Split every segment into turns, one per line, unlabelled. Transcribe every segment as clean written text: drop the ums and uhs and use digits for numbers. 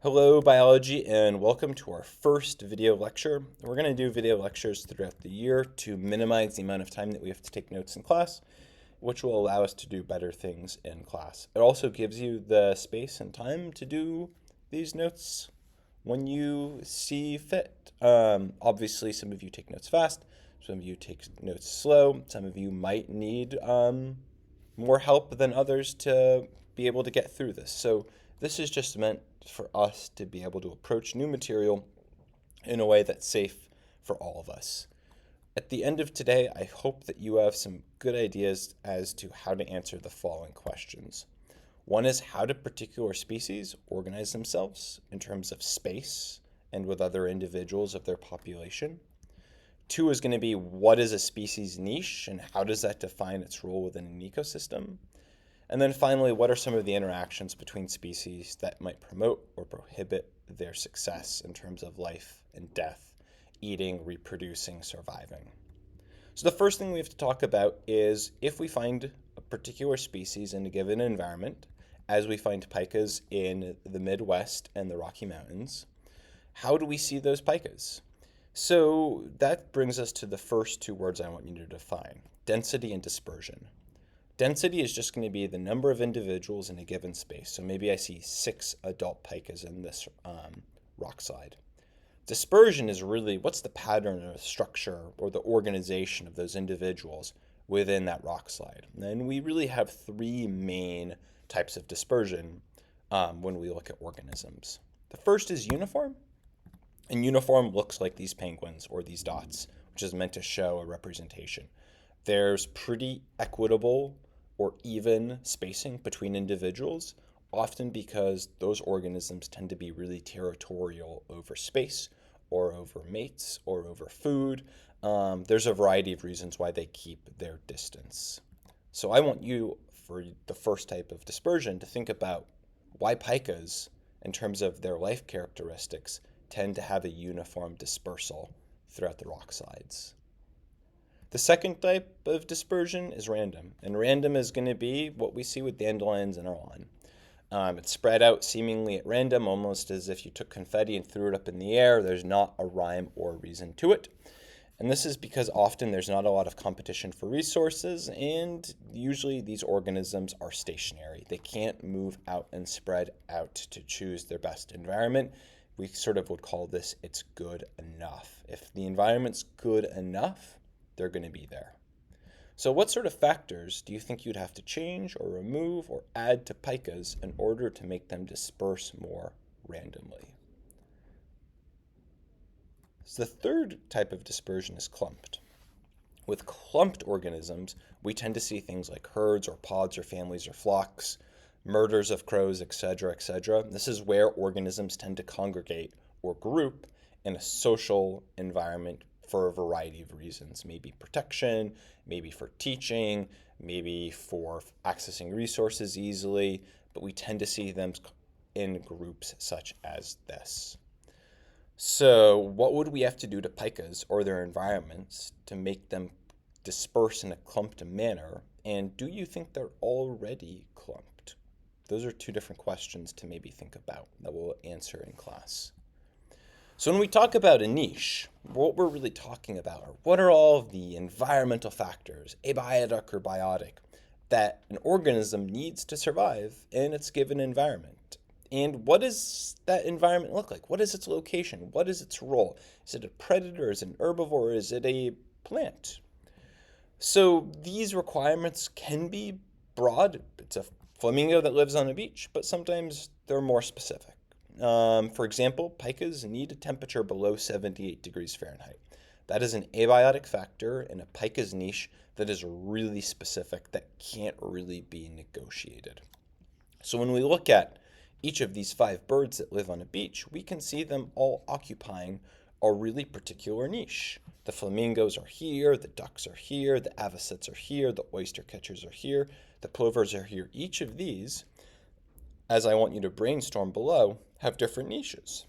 Hello, biology, and welcome to our first video lecture. We're going to do video lectures throughout the year to minimize the amount of time that we have to take notes in class, which will allow us to do better things in class. It also gives you the space and time to do these notes when you see fit. Obviously, some of you take notes fast, some of you take notes slow, some of you might need more help than others to be able to get through this. So this is just meant for us to be able to approach new material in a way that's safe for all of us. At the end of today, I hope that you have some good ideas as to how to answer the following questions. One is, how do particular species organize themselves in terms of space and with other individuals of their population? Two is going to be, what is a species niche and how does that define its role within an ecosystem? And then finally, what are some of the interactions between species that might promote or prohibit their success in terms of life and death, eating, reproducing, surviving? So the first thing we have to talk about is, if we find a particular species in a given environment, as we find pikas in the Midwest and the Rocky Mountains, how do we see those pikas? So that brings us to the first two words I want you to define: density and dispersion. Density is just going to be the number of individuals in a given space. So maybe I see 6 adult pikas in this rock slide. Dispersion is really what's the pattern or the structure or the organization of those individuals within that rock slide. And we really have 3 main types of dispersion when we look at organisms. The first is uniform. And uniform looks like these penguins or these dots, which is meant to show a representation. There's pretty equitable or even spacing between individuals, often because those organisms tend to be really territorial over space or over mates or over food. There's a variety of reasons why they keep their distance. So I want you, for the first type of dispersion, to think about why pikas, in terms of their life characteristics, tend to have a uniform dispersal throughout the rock slides. The second type of dispersion is random, and random is going to be what we see with dandelions in our lawn. It's spread out seemingly at random, almost as if you took confetti and threw it up in the air. There's not a rhyme or reason to it. And this is because often there's not a lot of competition for resources, and usually these organisms are stationary. They can't move out and spread out to choose their best environment. We sort of would call this, it's good enough. If the environment's good enough, they're going to be there. So what sort of factors do you think you'd have to change or remove or add to pikas in order to make them disperse more randomly? So the third type of dispersion is clumped. With clumped organisms, we tend to see things like herds or pods or families or flocks, murders of crows, etc., etc. This is where organisms tend to congregate or group in a social environment for a variety of reasons. Maybe protection, maybe for teaching, maybe for accessing resources easily, but we tend to see them in groups such as this. So what would we have to do to pikas or their environments to make them disperse in a clumped manner? And do you think they're already clumped? Those are two different questions to maybe think about that we'll answer in class. So when we talk about a niche, what we're really talking about are what are all of the environmental factors, abiotic or biotic, that an organism needs to survive in its given environment. And what does that environment look like? What is its location? What is its role? Is it a predator? Is it an herbivore? Is it a plant? So these requirements can be broad. It's a flamingo that lives on a beach, but sometimes they're more specific. For example, pikas need a temperature below 78 degrees Fahrenheit. That is an abiotic factor in a pika's niche that is really specific, that can't really be negotiated. So when we look at each of these 5 birds that live on a beach, we can see them all occupying a really particular niche. The flamingos are here, the ducks are here, the avocets are here, the oyster catchers are here, the plovers are here. Each of these, as I want you to brainstorm below, have different niches.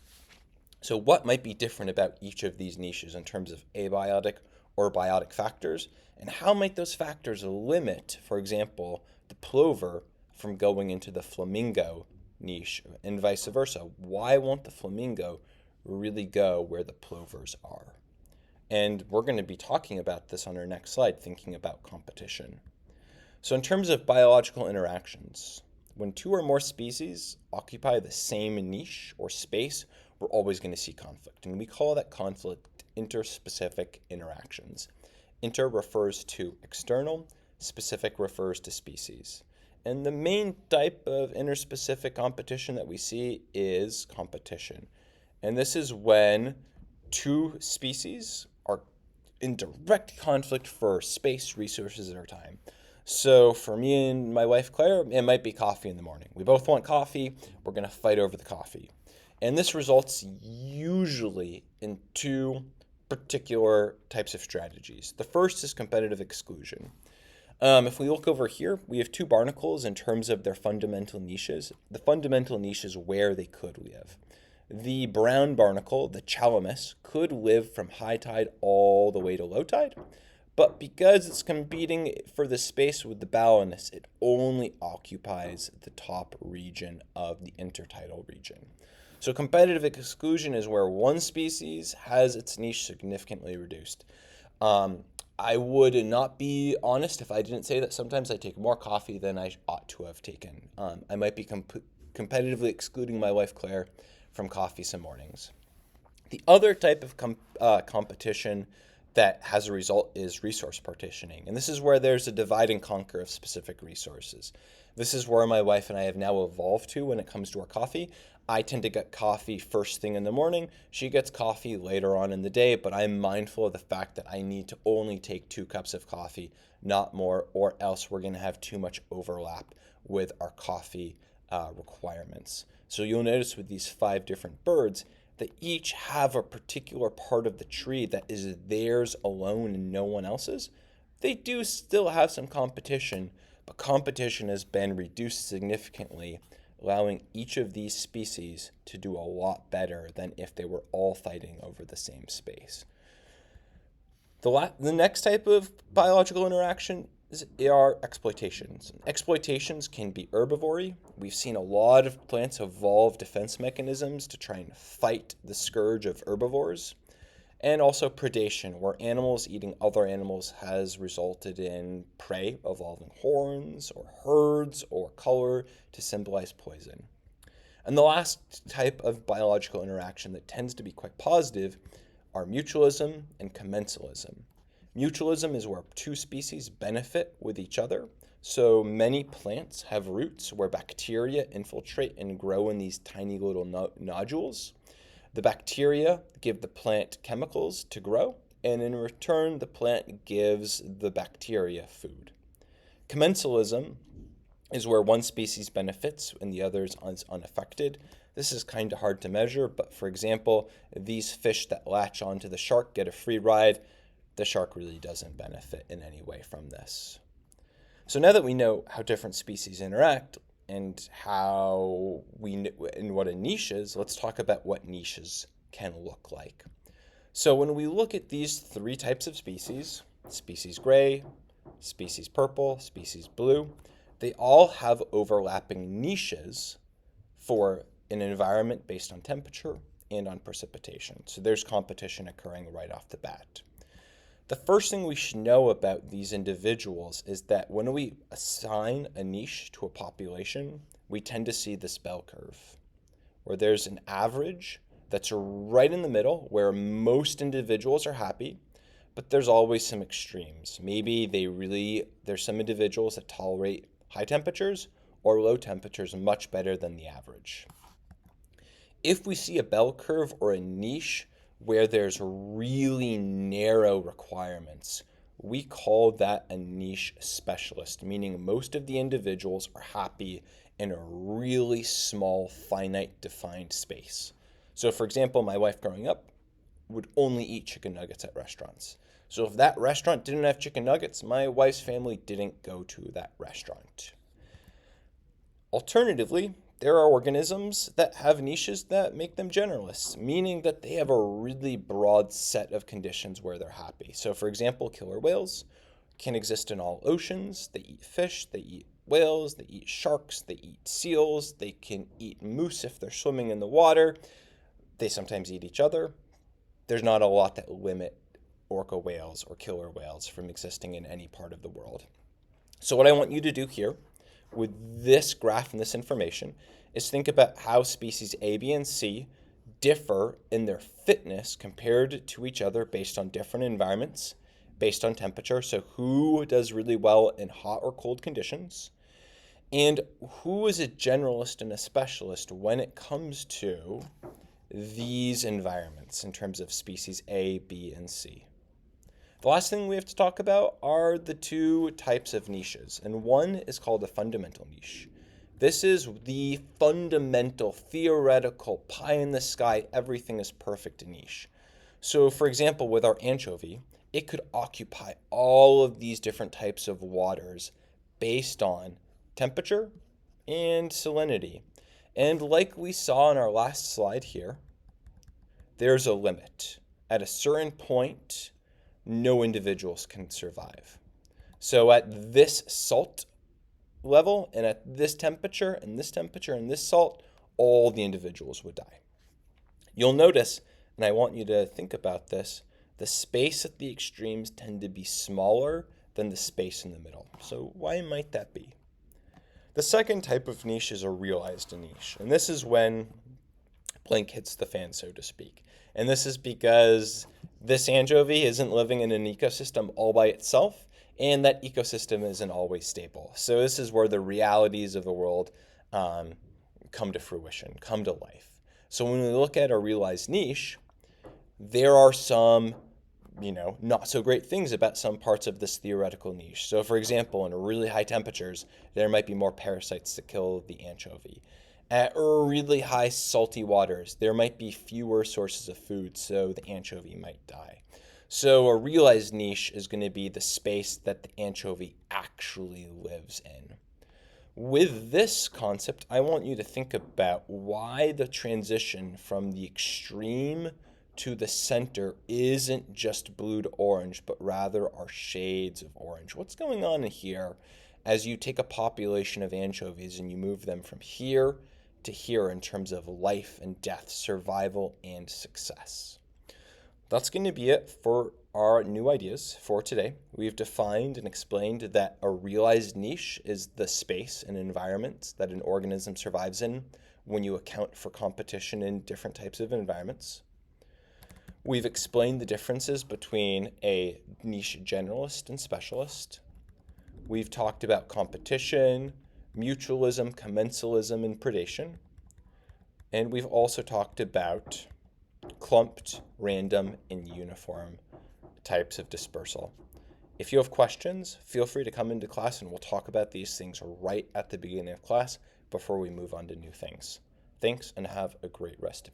So what might be different about each of these niches in terms of abiotic or biotic factors, and how might those factors limit, for example, the plover from going into the flamingo niche, and vice versa. Why won't the flamingo really go where the plovers are? And we're going to be talking about this on our next slide, thinking about competition. So in terms of biological interactions, when two or more species occupy the same niche or space, we're always going to see conflict. And we call that conflict interspecific interactions. Inter refers to external, specific refers to species. And the main type of interspecific competition that we see is competition. And this is when two species are in direct conflict for space, resources, or time. So for me and my wife Claire, it might be coffee in the morning. We both want coffee. We're going to fight over the coffee. And this results usually in two particular types of strategies. The first is competitive exclusion. If we look over here, we have two barnacles in terms of their fundamental niches. The fundamental niche is where they could live. The brown barnacle, the chalamus, could live from high tide all the way to low tide, but because it's competing for the space with the balanus, it only occupies the top region of the intertidal region. So competitive exclusion is where one species has its niche significantly reduced. I would not be honest if I didn't say that sometimes I take more coffee than I ought to have taken. I might be competitively excluding my wife Claire from coffee some mornings. The other type of competition that has a result is resource partitioning. And this is where there's a divide and conquer of specific resources. This is where my wife and I have now evolved to when it comes to our coffee. I tend to get coffee first thing in the morning. She gets coffee later on in the day, but I'm mindful of the fact that I need to only take 2 cups of coffee, not more, or else we're going to have too much overlap with our coffee requirements. So you'll notice with these 5 different birds, that each have a particular part of the tree that is theirs alone and no one else's. They do still have some competition, but competition has been reduced significantly, allowing each of these species to do a lot better than if they were all fighting over the same space. The next type of biological interaction are exploitations. Exploitations can be herbivory. We've seen a lot of plants evolve defense mechanisms to try and fight the scourge of herbivores. And also predation, where animals eating other animals has resulted in prey evolving horns or herds or color to symbolize poison. And the last type of biological interaction that tends to be quite positive are mutualism and commensalism. Mutualism is where 2 species benefit with each other. So many plants have roots where bacteria infiltrate and grow in these tiny little nodules. The bacteria give the plant chemicals to grow, and in return, the plant gives the bacteria food. Commensalism is where one species benefits and the other is unaffected. This is kind of hard to measure, but for example, these fish that latch onto the shark get a free ride. The shark really doesn't benefit in any way from this. So now that we know how different species interact and what a niche is, let's talk about what niches can look like. So when we look at these 3 types of species gray, species purple, species blue, they all have overlapping niches for an environment based on temperature and on precipitation. So there's competition occurring right off the bat. The first thing we should know about these individuals is that when we assign a niche to a population, we tend to see this bell curve, where there's an average that's right in the middle, where most individuals are happy, but there's always some extremes. Maybe there's some individuals that tolerate high temperatures or low temperatures much better than the average. If we see a bell curve or a niche where there's really narrow requirements, we call that a niche specialist, meaning most of the individuals are happy in a really small, finite, defined space. So for example, my wife growing up would only eat chicken nuggets at restaurants. So if that restaurant didn't have chicken nuggets, my wife's family didn't go to that restaurant. Alternatively, there are organisms that have niches that make them generalists, meaning that they have a really broad set of conditions where they're happy. So for example, killer whales can exist in all oceans. They eat fish, they eat whales, they eat sharks, they eat seals, they can eat moose if they're swimming in the water. They sometimes eat each other. There's not a lot that limit orca whales or killer whales from existing in any part of the world. So what I want you to do here with this graph and this information is think about how species A, B, and C differ in their fitness compared to each other based on different environments, based on temperature. So who does really well in hot or cold conditions, and who is a generalist and a specialist when it comes to these environments in terms of species A, B, and C. The last thing we have to talk about are the two types of niches, and one is called a fundamental niche. This is the fundamental, theoretical, pie in the sky, everything is perfect niche. So for example, with our anchovy, it could occupy all of these different types of waters based on temperature and salinity. And like we saw in our last slide here, there's a limit. At a certain point, no individuals can survive. So at this salt level and at this temperature and this temperature and this salt, all the individuals would die. You'll notice, and I want you to think about this, the space at the extremes tend to be smaller than the space in the middle. So why might that be? The second type of niche is a realized niche, and this is when blank hits the fan, so to speak. And this is because this anchovy isn't living in an ecosystem all by itself, and that ecosystem isn't always stable. So this is where the realities of the world come to fruition, come to life. So when we look at a realized niche, there are some not so great things about some parts of this theoretical niche. So for example, in really high temperatures, there might be more parasites to kill the anchovy. At really high salty waters, there might be fewer sources of food, so the anchovy might die. So a realized niche is going to be the space that the anchovy actually lives in. With this concept, I want you to think about why the transition from the extreme to the center isn't just blue to orange, but rather are shades of orange. What's going on here as you take a population of anchovies and you move them from here to here in terms of life and death, survival and success? That's going to be it for our new ideas for today. We've defined and explained that a realized niche is the space and environment that an organism survives in when you account for competition in different types of environments. We've explained the differences between a niche generalist and specialist. We've talked about competition, mutualism, commensalism, and predation. And we've also talked about clumped, random, and uniform types of dispersal. If you have questions, feel free to come into class and we'll talk about these things right at the beginning of class before we move on to new things. Thanks and have a great rest of your day.